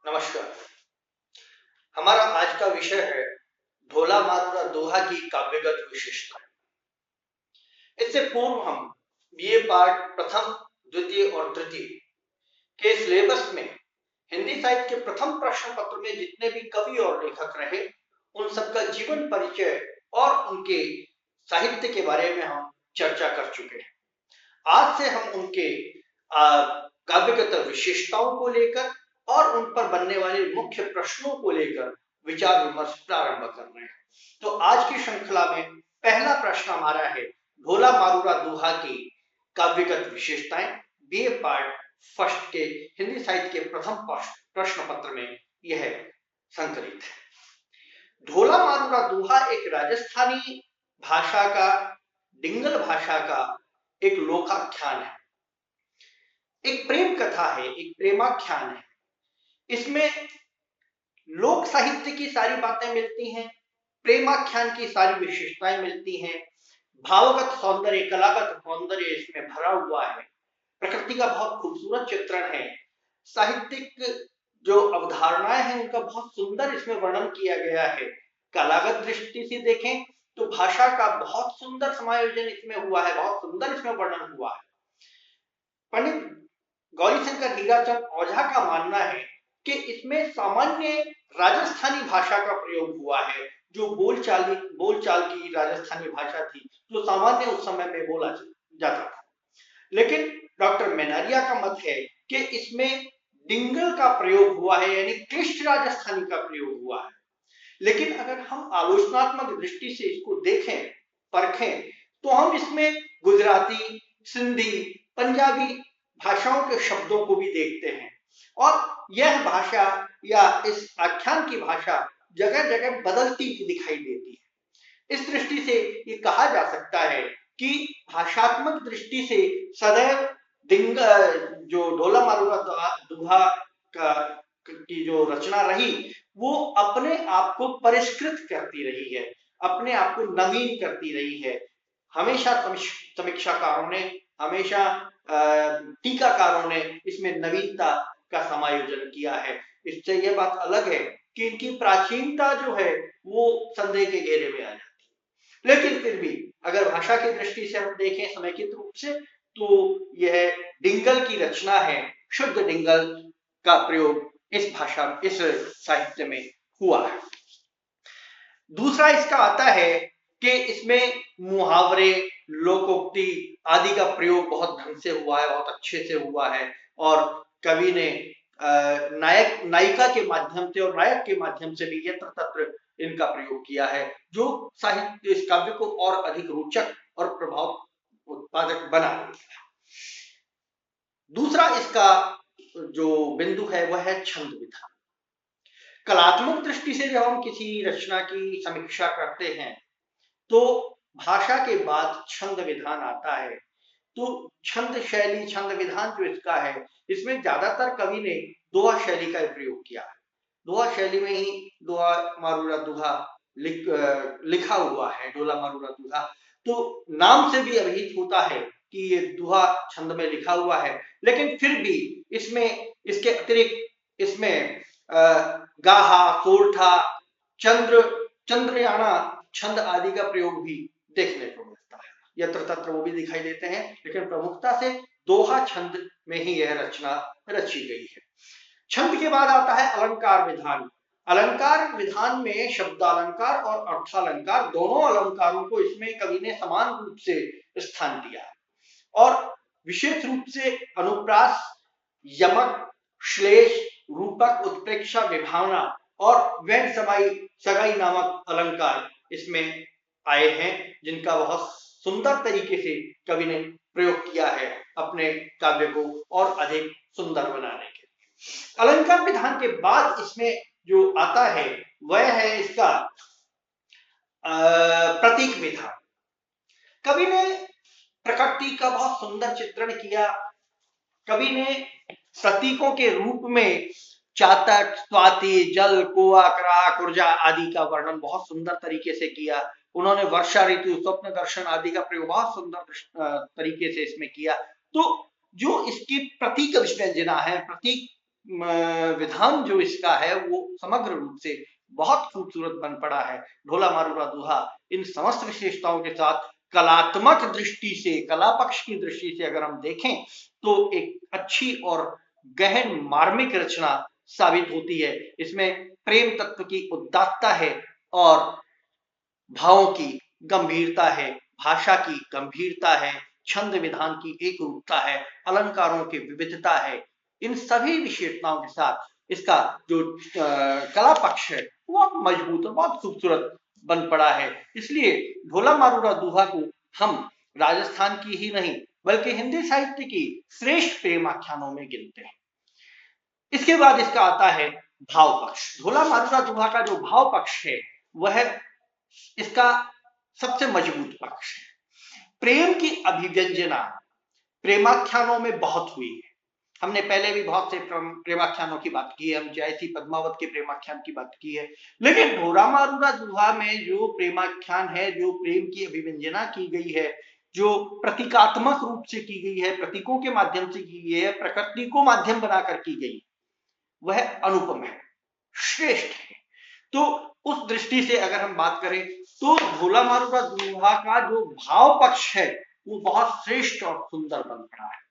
नमस्कार। हमारा आज का विषय है ढोला मारूरा दोहा की काव्यगत विशेषता। इससे पूर्व हम बीए पार्ट प्रथम, द्वितीय और तृतीय के सिलेबस में हिंदी साहित्य के प्रथम प्रश्न पत्र में जितने भी कवि और लेखक रहे उन सबका जीवन परिचय और उनके साहित्य के बारे में हम चर्चा कर चुके हैं। आज से हम उनके काव्यगत विशेषताओं को लेकर और उन पर बनने वाले मुख्य प्रश्नों को लेकर विचार विमर्श प्रारंभ कर रहे हैं। तो आज की श्रृंखला में पहला प्रश्न हमारा है ढोला मारूरा दोहा की काव्यगत विशेषताएं। बीए पार्ट फर्स्ट के हिंदी साहित्य के प्रथम प्रश्न पत्र में यह संकलित है। ढोला मारूरा दोहा एक राजस्थानी भाषा का, डिंगल भाषा का एक लोकाख्यान है, एक प्रेम कथा है, एक प्रेमाख्यान है। इसमें लोक साहित्य की सारी बातें मिलती हैं, प्रेमाख्यान की सारी विशेषताएं मिलती हैं, भावगत सौंदर्य, कलागत सौंदर्य इसमें भरा हुआ है, प्रकृति का बहुत खूबसूरत चित्रण है, साहित्यिक जो अवधारणाएं हैं उनका बहुत सुंदर इसमें वर्णन किया गया है। कलागत दृष्टि से देखें तो भाषा का बहुत सुंदर समायोजन इसमें हुआ है, बहुत सुंदर इसमें वर्णन हुआ है। पंडित गौरीशंकर हीराचंद ओझा का मानना है कि इसमें सामान्य राजस्थानी भाषा का प्रयोग हुआ है, जो बोलचाल की राजस्थानी भाषा थी, जो सामान्य उस समय में बोला जाता था। लेकिन डॉक्टर मेनारिया का मत है कि इसमें डिंगल का प्रयोग हुआ है, यानी क्लिष्ट राजस्थानी का प्रयोग हुआ है। लेकिन अगर हम आलोचनात्मक दृष्टि से इसको देखें, परखें, तो हम इसमें गुजराती, सिंधी, पंजाबी भाषाओं के शब्दों को भी देखते हैं और यह भाषा या इस आख्यान की भाषा जगह जगह बदलती दिखाई देती है। इस दृष्टि से ये कहा जा सकता है कि भाषात्मक दृष्टि से सदैव जो ढोला मारूरा दोहा की जो रचना रही वो अपने आप को परिष्कृत करती रही है, अपने आप को नवीन करती रही है। हमेशा समीक्षाकारों ने, हमेशा टीकाकारों ने इसमें नवीनता का समायोजन किया है। इससे यह बात अलग है कि इनकी प्राचीनता जो है वो संदेह के घेरे में आ जाती है। लेकिन फिर भी अगर भाषा की दृष्टि से हम देखें समेकित रूप से, तो यह डिंगल की रचना है, शुद्ध डिंगल का प्रयोग इस भाषा, इस साहित्य में हुआ है। दूसरा इसका आता है कि इसमें मुहावरे, लोकोक्ति आदि का प्रयोग बहुत ढंग से हुआ है, बहुत अच्छे से हुआ है और कवि ने नायक नायिका के माध्यम से और नायक के माध्यम से भी यत्र तत्र इनका प्रयोग किया है, जो साहित्य इस काव्य को और अधिक रोचक और प्रभाव उत्पादक बना रही है। दूसरा इसका जो बिंदु है वह है छंद विधान। कलात्मक दृष्टि से जब हम किसी रचना की समीक्षा करते हैं तो भाषा के बाद छंद विधान आता है। तो छंद शैली, छंद विधान जो इसका है, इसमें ज्यादातर कवि ने दोहा शैली का प्रयोग किया है। दोहा शैली में ही दोहा मारूरा दोहा लिखा हुआ है, ढोला मारूरा दोहा। तो नाम से भी अभिहित होता है कि ये दोहा छंद में लिखा हुआ है, लेकिन फिर भी इसमें इसके अतिरिक्त इसमें गाहा, सोरठा, चंद्रयाना छंद आदि का प्रयोग भी देखने को मिलता है। यत्र तत्र वो भी दिखाई देते हैं, लेकिन प्रमुखता से दोहा छंद में ही यह रचना रची गई है। छंद के बाद आता है अलंकार विधान। अलंकार विधान में शब्दालंकार और अर्थालंकार दोनों अलंकारों को इसमें कवि ने समान रूप से स्थान दिया है और विशेष रूप से अनुप्रास, यमक, श्लेष, रूपक, उत्प्रेक्षा, विभावना और व्यंग सगाई नामक अलंकार इसमें आए हैं, जिनका बहुत सुंदर तरीके से कवि ने प्रयोग किया है अपने काव्य को और अधिक सुंदर बनाने के लिए। अलंकार विधान के बाद इसमें जो आता है वह है इसका प्रतीक विधान। कवि ने प्रकृति का बहुत सुंदर चित्रण किया। कवि ने प्रतीकों के रूप में चातक, स्वाति, जल, कुआ, कराह, ऊर्जा आदि का वर्णन बहुत सुंदर तरीके से किया। उन्होंने वर्षा ऋतु, स्वप्न दर्शन आदि का प्रयोग बहुत सुंदर तरीके से इसमें किया। तो जो इसकी प्रतीक विश्लेषणा है, प्रतीक विधान जो इसका है वो समग्र रूप से बहुत खूबसूरत बन पड़ा है। ढोला मारूरा दूहा इन समस्त विशेषताओं के साथ कलात्मक दृष्टि से, कला पक्ष की दृष्टि से अगर हम देखें तो एक अच्छी और गहन मार्मिक रचना साबित होती है। इसमें प्रेम तत्व की उदात्तता है और भावों की गंभीरता है, भाषा की गंभीरता है, छंद विधान की एक रूपता है, अलंकारों की विविधता है। इन सभी विशेषताओं के साथ इसका जो कला पक्ष है वो बहुत मजबूत और बहुत खूबसूरत बन पड़ा है। इसलिए ढोला मारूरा दूहा को हम राजस्थान की ही नहीं बल्कि हिंदी साहित्य की श्रेष्ठ प्रेम आख्यानों में गिनते हैं। इसके बाद इसका आता है भाव पक्ष। ढोला मारूरा दूहा का जो भाव पक्ष है वह इसका सबसे मजबूत पक्ष है। प्रेम की अभिव्यंजना प्रेमाख्यानों में बहुत हुई है। हमने पहले भी बहुत से प्रेमाख्यानों की बात की है, हम जयसी पद्मावत के प्रेमाख्यान की बात की है, लेकिन ढोला मारूरा दूहा में जो प्रेमाख्यान है, जो प्रेम की अभिव्यंजना की गई है, जो प्रतीकात्मक रूप से की गई है, प्रतीकों के माध्यम से की गई है, प्रकृति को माध्यम बनाकर की गई, वह अनुपम है, श्रेष्ठ है। तो उस दृष्टि से अगर हम बात करें तो ढोला मारूरा दूहा का जो भाव पक्ष है वो बहुत श्रेष्ठ और सुंदर बन पड़ा है।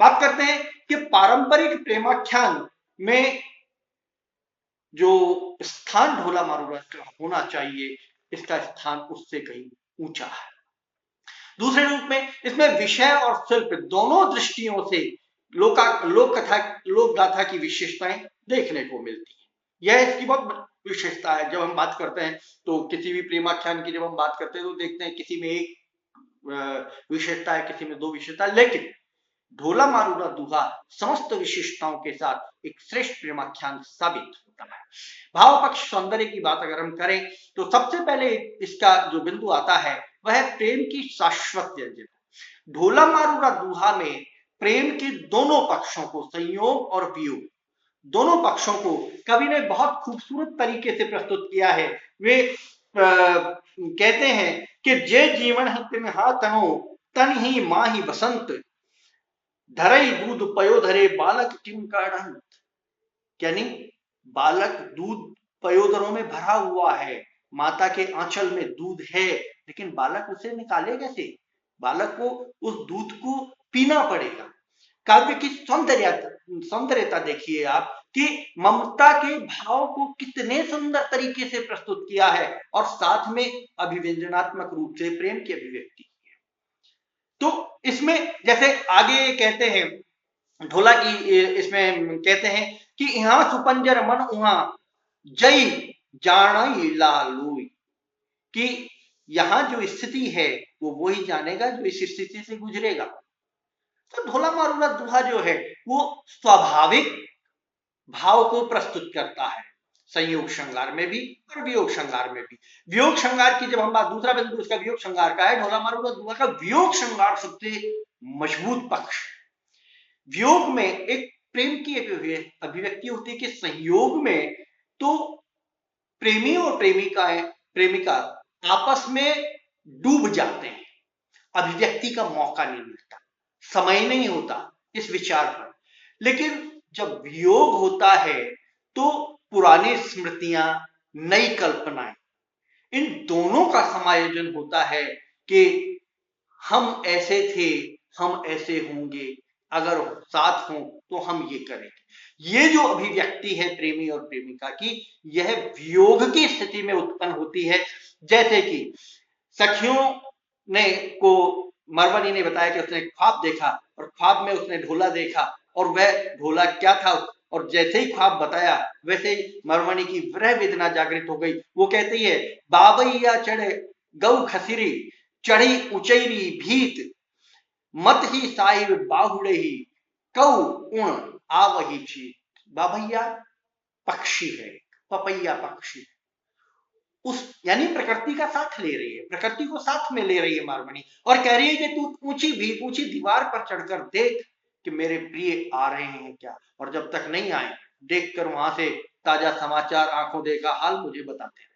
बात करते हैं कि पारंपरिक प्रेमाख्यान में जो स्थान ढोला मारूरा का होना चाहिए, इसका स्थान उससे कहीं ऊंचा है। दूसरे रूप में इसमें विषय और शिल्प दोनों दृष्टियों से लोक गाथा की विशेषताएं देखने को मिलती है। यह इसकी बहुत विशेषता है। जब हम बात करते हैं तो किसी भी प्रेमाख्यान की जब हम बात करते हैं तो देखते हैं किसी में एक विशेषता है, किसी में दो विशेषता, लेकिन ढोला मारूरा दूहा समस्त विशेषताओं के साथ एक श्रेष्ठ प्रेमाख्यान साबित होता है। भाव पक्ष सौंदर्य की बात अगर हम करें तो सबसे पहले इसका जो बिंदु आता है वह प्रेम की शाश्वत व्यंजना। ढोला मारूरा दूहा में प्रेम के दोनों पक्षों को, संयोग और वियोग, दोनों पक्षों को कवि ने बहुत खूबसूरत तरीके से प्रस्तुत किया है। वे कहते हैं कि जे जीवन है तिन्हा तनो तन ही मां ही बसंत, धरई दूध पयो धरे बालक किंकाड़ंत। यानी बालक दूध पयोधरों में भरा हुआ है, माता के आंचल में दूध है, लेकिन बालक उसे निकाले कैसे? बालक को उस दूध को पीना पड़ेगा। काव्य की सौंदर्यता देखिए आप कि ममता के भाव को कितने सुंदर तरीके से प्रस्तुत किया है और साथ में अभिव्यंजनात्मक रूप से प्रेम की अभिव्यक्ति की है। तो इसमें जैसे आगे कहते हैं ढोला की, इसमें कहते हैं कि यहां सुपंजर मन उहा जय जान लालूई, कि यहां जो स्थिति है वो वही जानेगा जो इस स्थिति से गुजरेगा। तो ढोला मारूरा दूहा जो है वो स्वाभाविक भाव को प्रस्तुत करता है, संयोग श्रृंगार में भी और वियोग श्रृंगार में भी। वियोग श्रृंगार की जब हम बात, दूसरा बिंदु उसका वियोग श्रृंगार का है। ढोला मारूरा दूहा का वियोग श्रृंगार सबसे मजबूत पक्ष है। वियोग में एक प्रेम की अभिव्यक्ति होती है कि संयोग में तो प्रेमी और प्रेमिका आपस में डूब जाते हैं, अभिव्यक्ति का मौका नहीं मिलता, समय नहीं होता इस विचार पर। लेकिन जब वियोग होता है तो पुरानी स्मृतियां, नई कल्पनाएं, इन दोनों का समायोजन होता है कि हम ऐसे थे, हम ऐसे होंगे, अगर साथ हों तो हम ये करेंगे। ये जो अभिव्यक्ति है प्रेमी और प्रेमिका की, यह वियोग की स्थिति में उत्पन्न होती है। जैसे कि सखियों ने को मरवनी ने बताया कि उसने ख्वाब देखा और ख्वाब में उसने ढोला देखा और वह ढोला क्या था, और जैसे ही ख्वाब बताया वैसे ही मरवनी की वह वेदना जागृत हो गई। वो कहती है बाबैया चढ़े गौ खसिरी चढ़ी ऊंचैरी भीत, मत ही साहिब बाहुड़े ही कौ उण आवही चीत। बाबैया पक्षी है, पपैया पक्षी, उस यानी प्रकृति का साथ ले रही है, प्रकृति को साथ में ले रही है मारवनी, और कह रही है कि तू ऊंची दीवार पर चढ़कर देख कि मेरे प्रिय आ रहे हैं क्या, और जब तक नहीं आए देखकर वहां से ताजा समाचार आंखों देखा हाल मुझे बताते रहे।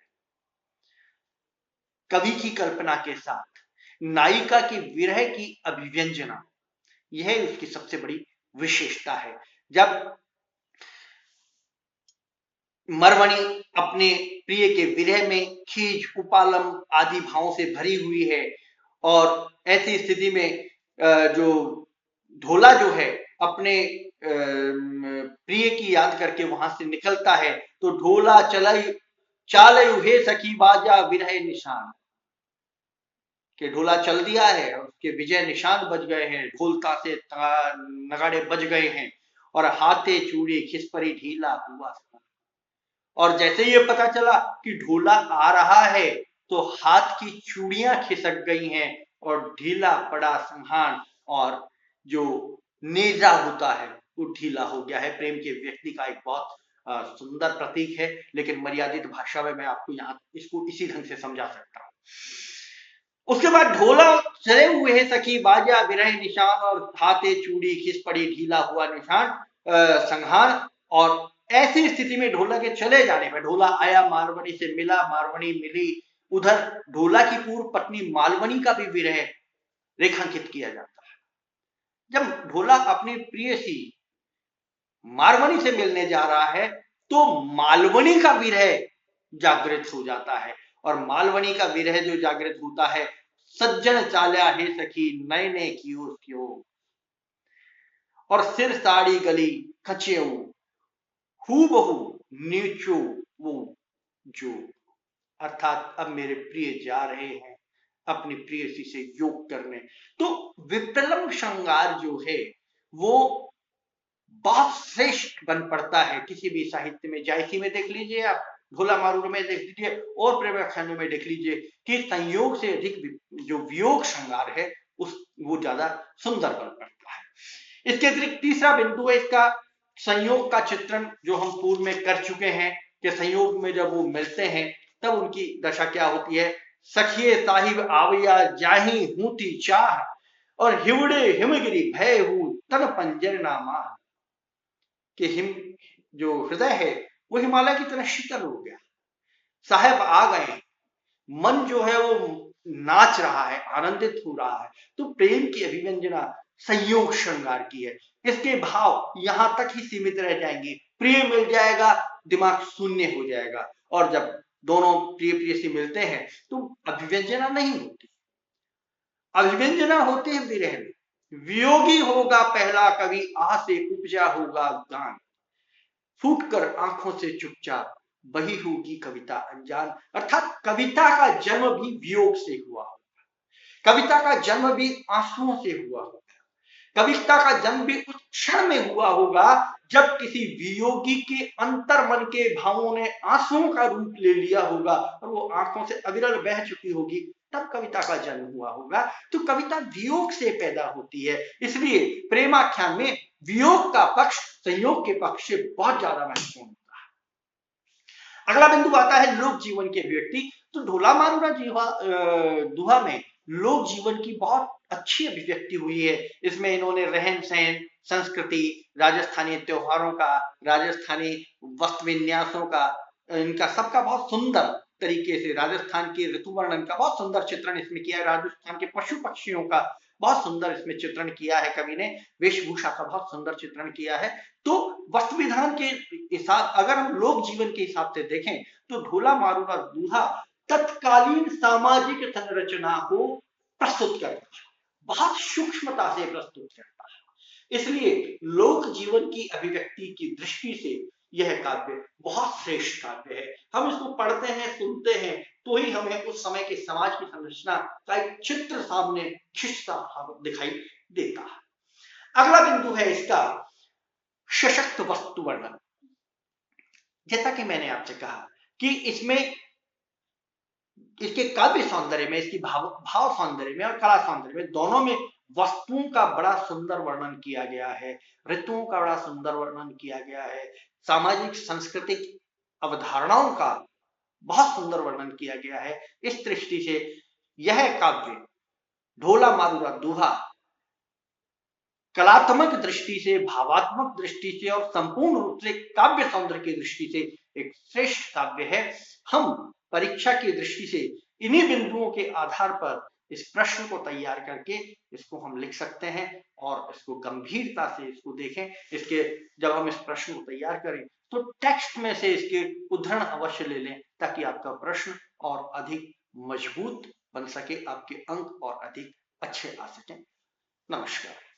कवि की कल्पना के साथ नायिका की विरह की अभिव्यंजना, यह उसकी सबसे बड़ी विशेषता है। जब मरवणी अपने प्रिय के विरह में खीज उपालम आदि भावों से भरी हुई है और ऐसी स्थिति में जो ढोला जो है अपने प्रिय की याद करके वहां से निकलता है तो ढोला चलई चालयु हे सखी बाजा विरह निशान के ढोला चल दिया है और उसके विजय निशान बज गए हैं, ढोल तासे नगाड़े बज गए हैं और हाथे चूड़ी खिसपरी ढीला हुआ। और जैसे ये पता चला कि ढोला आ रहा है तो हाथ की चूड़ियां खिसक गई हैं और ढीला पड़ा संहान और जो नेजा होता है वो ढीला हो गया है। प्रेम के व्यक्ति का एक बहुत सुंदर प्रतीक है, लेकिन मर्यादित भाषा में मैं आपको यहाँ इसको इसी ढंग से समझा सकता हूँ। उसके बाद ढोला चले हुए है सखी बाजा विरह निशान और हाथे चूड़ी खिस पड़ी ढीला हुआ निशान संहार। और ऐसी स्थिति में ढोला के चले जाने पर ढोला आया मारवणी से मिला मारवणी मिली, उधर ढोला की पूर्व पत्नी मालवनी का भी विरह रेखांकित किया जाता है। जब ढोला अपनी प्रियसी मारवणी से मिलने जा रहा है तो मालवनी का विरह जागृत हो जाता है और मालवनी का विरह जो जागृत होता है, सज्जन चाल्या हे सखी नए ने कियो और सिर साड़ी गली खचेऊ हु बहु नीचो वो जो, अर्थात अब मेरे प्रिय जा रहे हैं अपनी प्रियसी से योग करने। तो विप्लव श्रृंगार जो है वो बहुत श्रेष्ठ बन पड़ता है किसी भी साहित्य में। जायसी में देख लीजिए आप, ढोला मारूर में देख लीजिए और प्रेमाख्यानों में देख लीजिए कि संयोग से अधिक जो वियोग श्रृंगार है उस वो ज्यादा सुंदर बन पड़ता है। इसके अतिरिक्त तीसरा बिंदु है इसका संयोग का चित्रण, जो हम पूर्व में कर चुके हैं कि संयोग में जब वो मिलते हैं तब उनकी दशा क्या होती है। सखिए साहिब आवैया जाही हूती चाह और हिवड़े हिमगिरी भय हूं तन पंजर नामा, कि हिम जो हृदय है वो हिमालय की तरह शीतल हो गया, साहेब आ गए, मन जो है वो नाच रहा है, आनंदित हो रहा है। तो प्रेम की अभिव्यंजना संयोग श्रृंगार की है। इसके भाव यहां तक ही सीमित रह जाएंगे, प्रिय मिल जाएगा दिमाग शून्य हो जाएगा और जब दोनों प्रिय प्रियसी मिलते हैं तो अभिव्यंजना नहीं होती, अभिव्यंजना होती है विरह में। वियोगी होगा पहला कवि आ से उपजा होगा गान, फूट कर आंखों से चुपचाप वही होगी कविता अनजान। अर्थात कविता का जन्म भी वियोग से हुआ, कविता का जन्म भी आंसुओं से हुआ होगा, कविता का जन्म भी उस क्षण में हुआ होगा जब किसी वियोगी के अंतर मन के भावों ने आंसुओं का रूप ले लिया होगा और वो आंखों से अविरल बह चुकी होगी, तब कविता का जन्म हुआ होगा। तो कविता वियोग से पैदा होती है, इसलिए प्रेमाख्यान में वियोग का पक्ष संयोग के पक्ष से बहुत ज्यादा महत्वपूर्ण होता है। अगला बिंदु आता है लोक जीवन के अभिव्यक्ति। तो ढोला मारूरा दुहा में लोक जीवन की बहुत अच्छी अभिव्यक्ति हुई है। इसमें इन्होंने रहन सहन, संस्कृति, राजस्थानी त्योहारों का, राजस्थानी वस्त्र विन्यासों का, इनका सबका बहुत सुंदर तरीके से, राजस्थान के ऋतु वर्णन का बहुत सुंदर चित्रण इसमें किया है, राजस्थान के पशु पक्षियों का बहुत सुंदर इसमें चित्रण किया है कवि ने, वेशभूषा का बहुत सुंदर चित्रण किया है। तो वस्त्र विधान के हिसाब अगर हम लोक जीवन के हिसाब से देखें तो ढोला मारूरा दूल्हा तत्कालीन सामाजिक संरचना को प्रस्तुत करता है, बहुत सूक्ष्मता से प्रस्तुत करता है। इसलिए लोक जीवन की अभिव्यक्ति की दृष्टि से यह काव्य बहुत श्रेष्ठ काव्य है। हम इसको पढ़ते हैं, सुनते हैं तो ही हमें उस समय के समाज की संरचना का एक चित्र सामने खिंचता दिखाई देता है। अगला बिंदु है इसका सशक्त वस्तु वर्णन। जैसा कि मैंने आपसे कहा कि इसमें इसके काव्य सौंदर्य में, इसकी भाव सौंदर्य में और कला सौंदर्य में, दोनों में वस्तुओं का बड़ा सुंदर वर्णन किया गया है, ऋतुओं का बड़ा सुंदर वर्णन किया गया है, सामाजिक सांस्कृतिक अवधारणाओं का बहुत सुंदर वर्णन किया गया है। इस दृष्टि से यह काव्य ढोला मारूरा दूहा कलात्मक दृष्टि से, भावात्मक दृष्टि से और संपूर्ण रूप से काव्य सौंदर्य की दृष्टि से एक श्रेष्ठ काव्य है। हम परीक्षा की दृष्टि से इन्हीं बिंदुओं के आधार पर इस प्रश्न को तैयार करके इसको हम लिख सकते हैं और इसको गंभीरता से इसको देखें। इसके जब हम इस प्रश्न को तैयार करें तो टेक्स्ट में से इसके उद्धरण अवश्य ले लें, ताकि आपका प्रश्न और अधिक मजबूत बन सके, आपके अंक और अधिक अच्छे आ सकें। नमस्कार।